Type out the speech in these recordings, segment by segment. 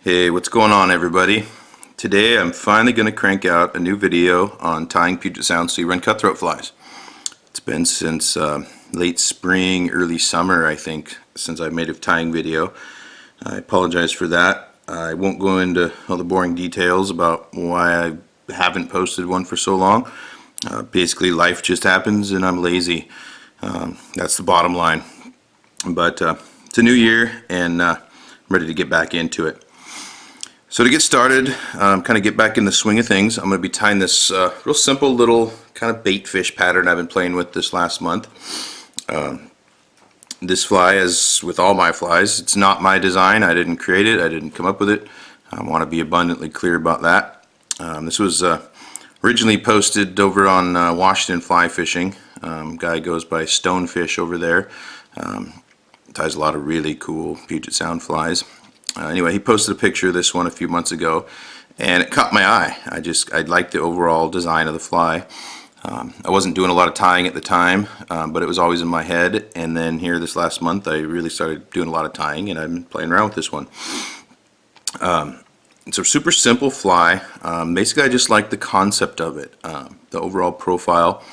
Hey, what's going on, everybody? Today I'm finally going to crank out a new video on tying Puget Sound sea run cutthroat flies. It's been since late spring, early summer, I think, since I made a tying video. I apologize for that. I won't go into all the boring details about why I haven't posted one for so long. Basically, life just happens and I'm lazy. That's the bottom line. But it's a new year and I'm ready to get back into it. So to get started, kind of get back in the swing of things, I'm going to be tying this real simple little kind of baitfish pattern I've been playing with this last month. This fly, as with all my flies, it's not my design. I didn't create it. I didn't come up with it. I want to be abundantly clear about that. This was originally posted over on Washington Fly Fishing. Guy goes by Stonefish over there. Ties a lot of really cool Puget Sound flies. Anyway, he posted a picture of this one a few months ago, and it caught my eye. I liked the overall design of the fly. I wasn't doing a lot of tying at the time, but it was always in my head. And then here this last month, I really started doing a lot of tying, and I've been playing around with this one. It's a super simple fly. Basically, I just like the concept of it, the overall profile.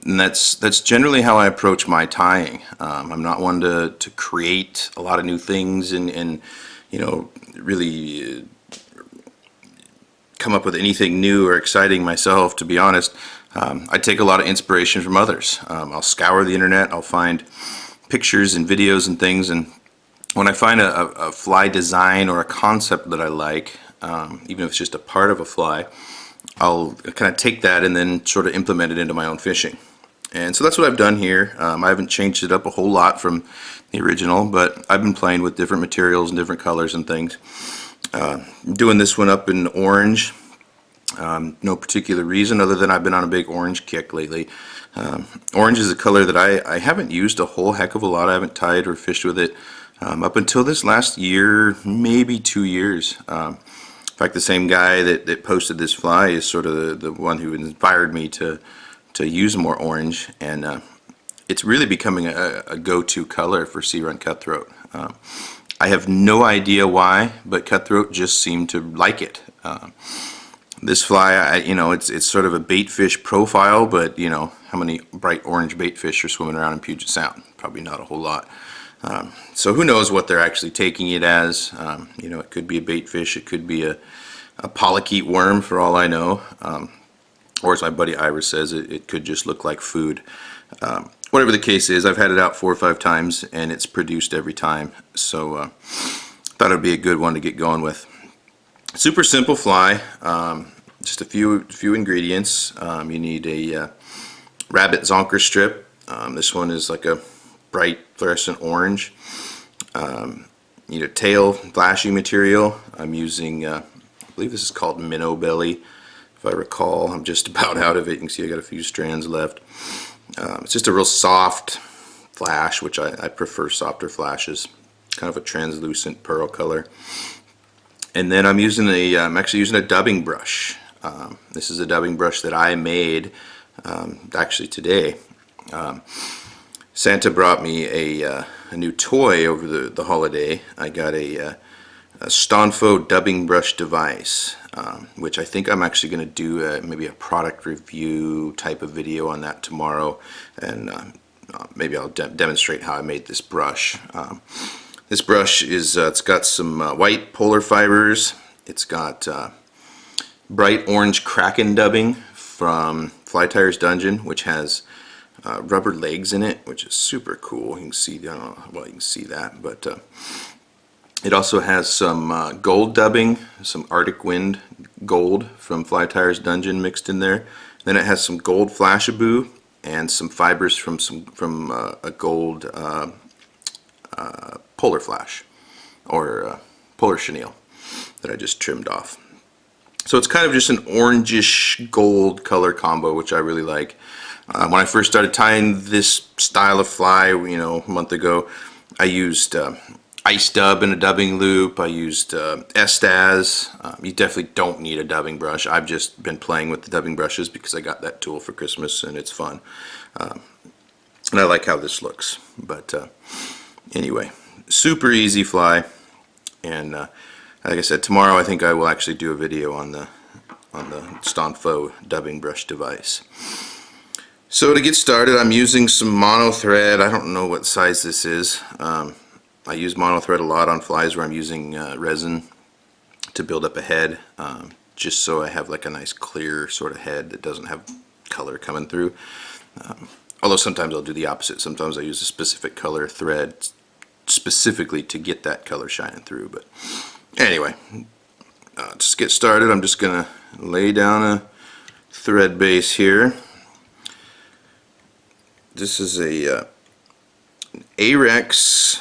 And that's generally how I approach my tying. I'm not one to create a lot of new things and you know, really come up with anything new or exciting myself, to be honest. I take a lot of inspiration from others. I'll scour the internet, I'll find pictures and videos and things, and when I find a fly design or a concept that I like, even if it's just a part of a fly, I'll kind of take that and then sort of implement it into my own fishing. And so that's what I've done here. I haven't changed it up a whole lot from the original, but I've been playing with different materials and different colors and things. Doing this one up in orange. No particular reason other than I've been on a big orange kick lately. Orange is a color that I haven't used a whole heck of a lot. I haven't tied or fished with it up until this last year, maybe 2 years. In fact, the same guy that posted this fly is sort of the one who inspired me to use more orange, and it's really becoming a go-to color for sea run cutthroat. I have no idea why, but cutthroat just seemed to like it. This fly, you know, it's sort of a baitfish profile, but you know, how many bright orange baitfish are swimming around in Puget Sound? Probably not a whole lot. So who knows what they're actually taking it as. You know, it could be a baitfish, it could be a polychaete worm for all I know, or as my buddy Ira says, it could just look like food. Whatever the case is, I've had it out 4 or 5 times and it's produced every time, so thought it would be a good one to get going with. Super simple fly, just a few ingredients. You need a rabbit zonker strip. This one is like a bright fluorescent orange. You need a tail flashing material. I'm using, I believe this is called minnow belly, if I recall. I'm just about out of it. You can see I got a few strands left. It's just a real soft flash, which I prefer softer flashes. Kind of a translucent pearl color. And then I'm actually using a dubbing brush. This is a dubbing brush that I made actually today. Santa brought me a new toy over the holiday. I got a Stonfo dubbing brush device, which I think I'm actually going to do maybe a product review type of video on that tomorrow, and maybe I'll demonstrate how I made this brush. This brush is it's got some white polar fibers. It's got bright orange Kraken dubbing from Fly Tier's Dungeon, which has rubber legs in it, which is super cool. You can see, I don't know, well, you can see that, but it also has some gold dubbing, some Arctic Wind gold from Fly Tier's Dungeon mixed in there. Then it has some gold Flashabou and some fibers from a gold polar flash, or polar chenille that I just trimmed off. So it's kind of just an orangish gold color combo, which I really like. When I first started tying this style of fly, you know, a month ago, I used ice dub in a dubbing loop. I used Estaz. You definitely don't need a dubbing brush. I've just been playing with the dubbing brushes because I got that tool for Christmas and it's fun. And I like how this looks. But anyway, super easy fly, and like I said, tomorrow I think I will actually do a video on the Stonfo dubbing brush device. So to get started, I'm using some mono thread. I don't know what size this is. I use mono thread a lot on flies where I'm using resin to build up a head, just so I have like a nice clear sort of head that doesn't have color coming through. Although sometimes I'll do the opposite. Sometimes I use a specific color thread specifically to get that color shining through. But anyway, just get started. I'm just gonna lay down a thread base here. This is a Ahrex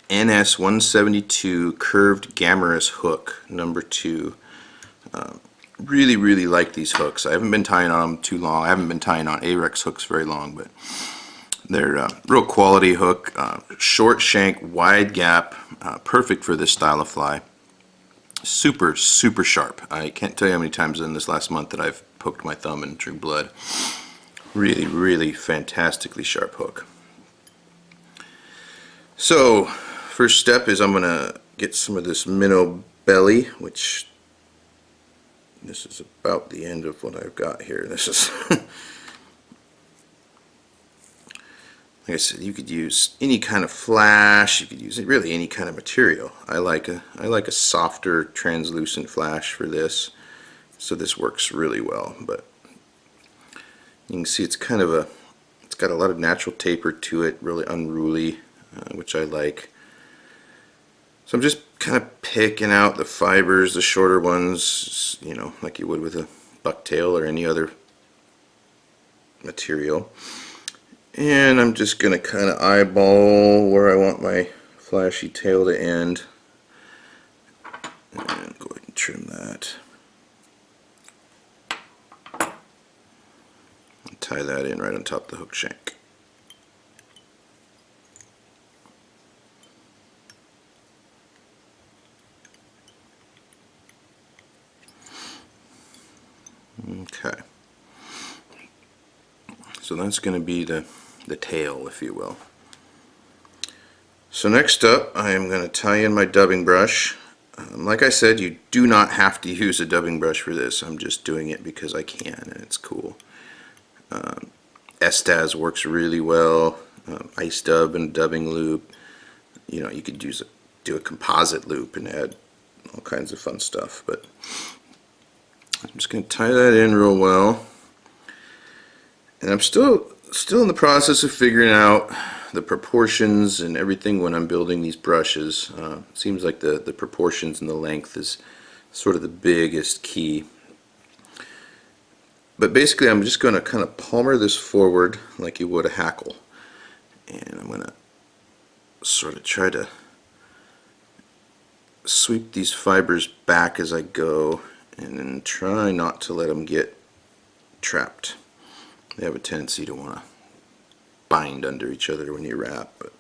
NS172 curved Gammarus hook number 2. Really like these hooks. I haven't been tying on them too long. I haven't been tying on Ahrex hooks very long, but they're real quality hook, short shank, wide gap, perfect for this style of fly. Super sharp. I can't tell you how many times in this last month that I've poked my thumb and drew blood. Really fantastically sharp hook. So first step is I'm gonna get some of this minnow belly, which this is about the end of what I've got here. This is like I said, you could use any kind of flash, you could use really any kind of material. I like a softer translucent flash for this, so this works really well. But you can see it's kind of it's got a lot of natural taper to it, really unruly, which I like. So I'm just kind of picking out the fibers, the shorter ones, you know, like you would with a bucktail or any other material. And I'm just going to kind of eyeball where I want my flashy tail to end. And go ahead and trim that. And tie that in right on top of the hook shank. Okay, so that's going to be the tail, if you will. So next up, I am going to tie in my dubbing brush. Like I said, you do not have to use a dubbing brush for this. I'm just doing it because I can, and it's cool. Estaz works really well. Ice dub and dubbing loop. You know, you could do a composite loop and add all kinds of fun stuff. But I'm just going to tie that in real well, and I'm still in the process of figuring out the proportions and everything when I'm building these brushes. It seems like the proportions and the length is sort of the biggest key. But basically I'm just going to kind of palmer this forward like you would a hackle, and I'm going to sort of try to sweep these fibers back as I go, and then try not to let them get trapped. They have a tendency to want to bind under each other when you wrap, but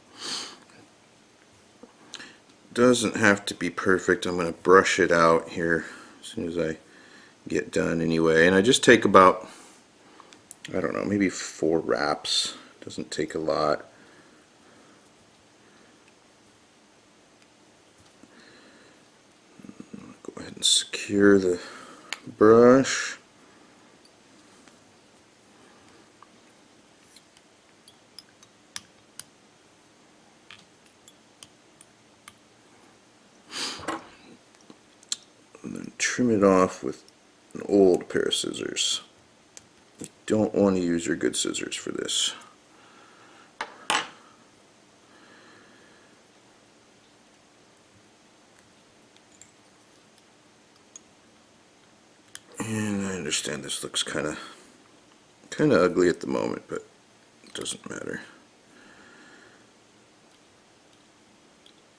doesn't have to be perfect. I'm going to brush it out here as soon as I get done anyway, and I just take about, I don't know, maybe 4 wraps. Doesn't take a lot. Go ahead and secure the brush. And then trim it off with an old pair of scissors. You don't want to use your good scissors for this. And I understand this looks kind of ugly at the moment, but it doesn't matter.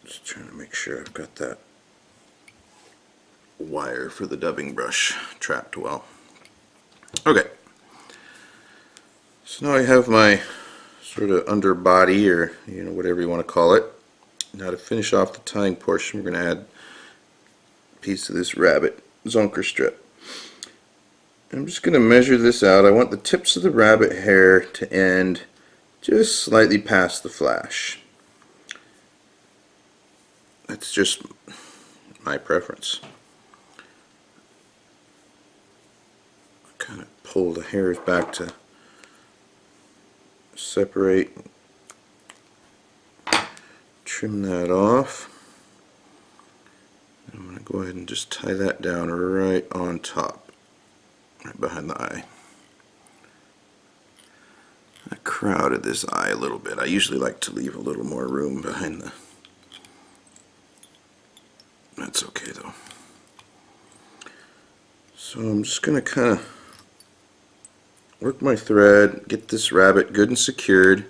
Just trying to make sure I've got that wire for the dubbing brush trapped well. Okay, so now I have my sort of underbody, or whatever you want to call it. Now to finish off the tying portion, we're going to add a piece of this rabbit Zonker strip. I'm just going to measure this out. I want the tips of the rabbit hair to end just slightly past the flash. That's just my preference. Kind of pull the hairs back to separate, trim that off. I'm going to go ahead and just tie that down right on top, right behind the eye. I crowded this eye a little bit. I usually like to leave a little more room behind the... That's okay though. So I'm just going to kind of work my thread, get this rabbit good and secured,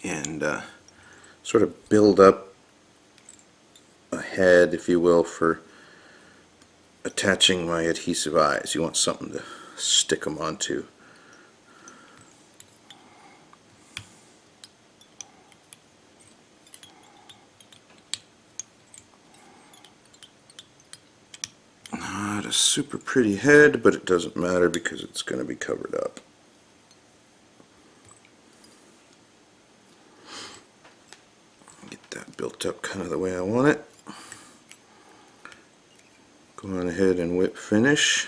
and sort of build up a head, if you will, for attaching my adhesive eyes. You want something to stick them onto. Not a super pretty head, but it doesn't matter because it's going to be covered up. Get that built up kind of the way I want it. Go on ahead and whip finish.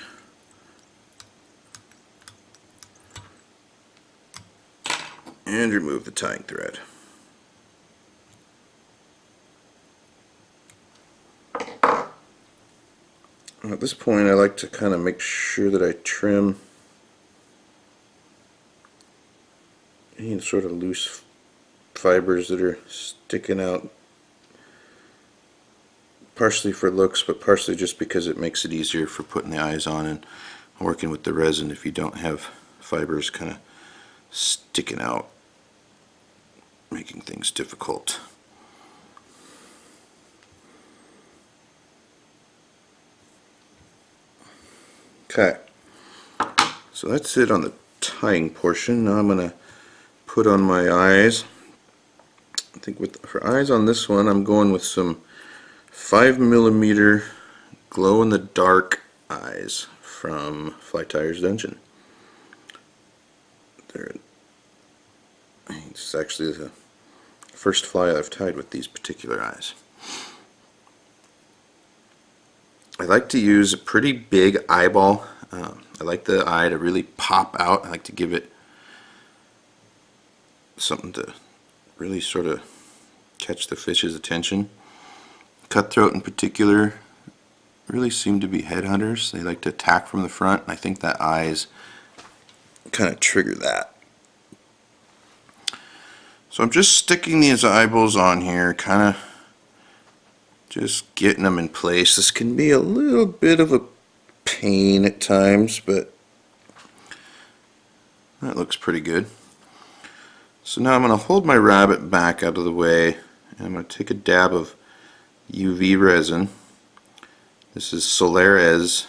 And remove the tying thread. At this point I like to kind of make sure that I trim any sort of loose fibers that are sticking out, partially for looks but partially just because it makes it easier for putting the eyes on and working with the resin if you don't have fibers kind of sticking out, making things difficult. Okay, so that's it on the tying portion. Now I'm going to put on my eyes. I think for eyes on this one I'm going with some 5mm glow-in-the-dark eyes from Fly Tyer's Dungeon. It's actually the first fly I've tied with these particular eyes. I like to use a pretty big eyeball. I like the eye to really pop out. I like to give it something to really sort of catch the fish's attention. Cutthroat in particular really seem to be headhunters. They like to attack from the front, and I think that eyes kind of trigger that. So I'm just sticking these eyeballs on here, kind of just getting them in place. This can be a little bit of a pain at times, but that looks pretty good. So now I'm going to hold my rabbit back out of the way, and I'm going to take a dab of UV resin. This is Solares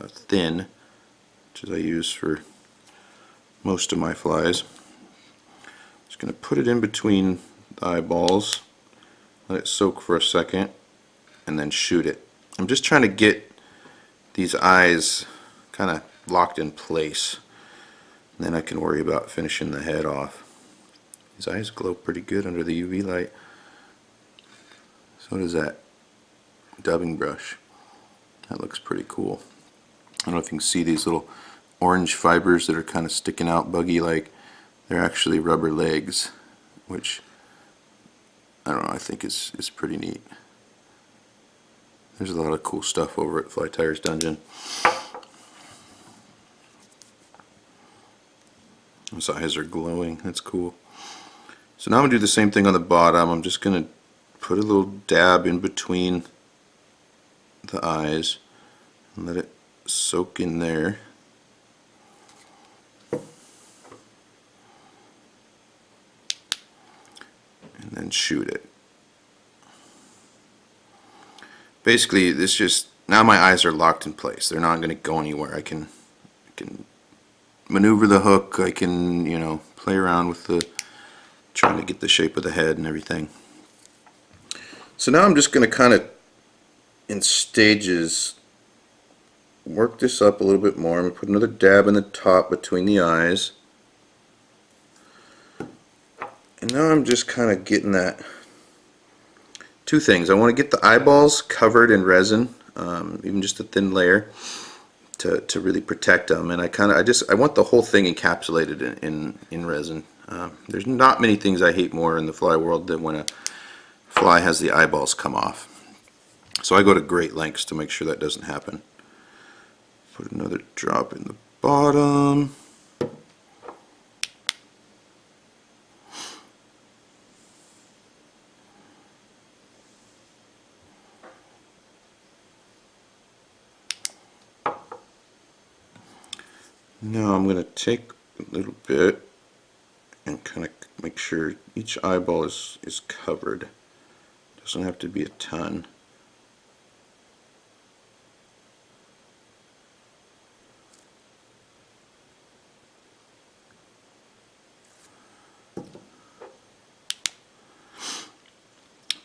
thin, which I use for most of my flies. Just going to put it in between the eyeballs, let it soak for a second, and then shoot it. I'm just trying to get these eyes kind of locked in place, and then I can worry about finishing the head off. These eyes glow pretty good under the UV light. So does that dubbing brush. That looks pretty cool. I don't know if you can see these little orange fibers that are kind of sticking out buggy like. They're actually rubber legs, which I don't know, I think is pretty neat. There's a lot of cool stuff over at Fly Tyer's Dungeon. Those eyes are glowing, that's cool. So now I'm going to do the same thing on the bottom. I'm just going to put a little dab in between the eyes and let it soak in there. And then shoot it. Basically, this just, now my eyes are locked in place. They're not going to go anywhere. I can maneuver the hook. I can, you know, play around with the, trying to get the shape of the head and everything. So now I'm just going to kind of, in stages, work this up a little bit more. I'm going to put another dab in the top between the eyes. And now I'm just kind of getting that two things. I want to get the eyeballs covered in resin, even just a thin layer, to really protect them. And I want the whole thing encapsulated in resin. There's not many things I hate more in the fly world than when a fly has the eyeballs come off. So I go to great lengths to make sure that doesn't happen. Put another drop in the bottom. Now I'm going to take a little bit and kind of make sure each eyeball is covered. Doesn't have to be a ton.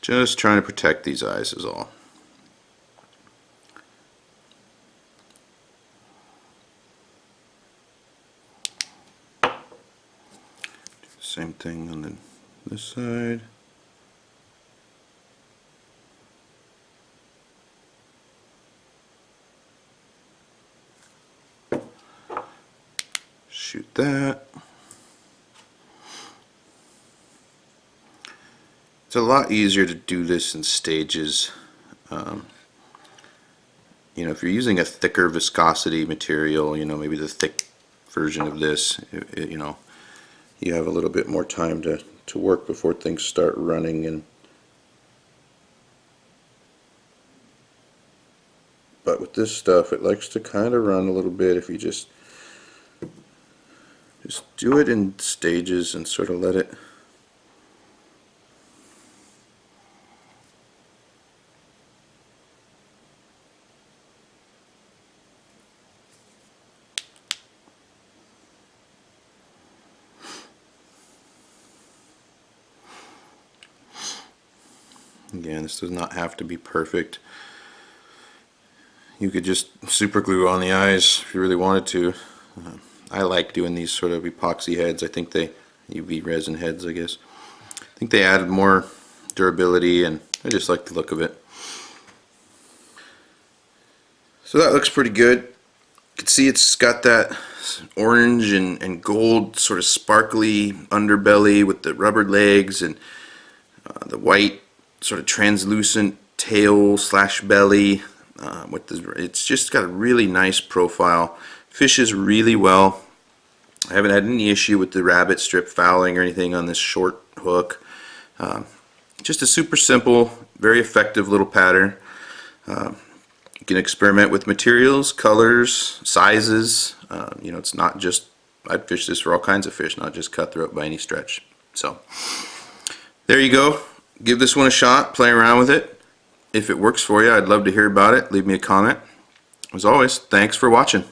Just trying to protect these eyes is all. Same thing on this side. Shoot that. It's a lot easier to do this in stages. You know, if you're using a thicker viscosity material, you know, maybe the thick version of this, you know, you have a little bit more time to work before things start running. But with this stuff, it likes to kind of run a little bit if you just do it in stages and sort of let it. Again, this does not have to be perfect. You could just super glue on the eyes if you really wanted to. I like doing these sort of epoxy heads. I think UV resin heads, I guess. I think they added more durability, and I just like the look of it. So that looks pretty good. You can see it's got that orange and gold sort of sparkly underbelly with the rubber legs, and the white sort of translucent tail slash belly. It's just got a really nice profile. Fishes really well. I haven't had any issue with the rabbit strip fouling or anything on this short hook. Just a super simple, very effective little pattern. You can experiment with materials, colors, sizes. You know, it's not just, I'd fish this for all kinds of fish, not just cutthroat by any stretch. So there you go. Give this one a shot, play around with it. If it works for you, I'd love to hear about it. Leave me a comment. As always, thanks for watching.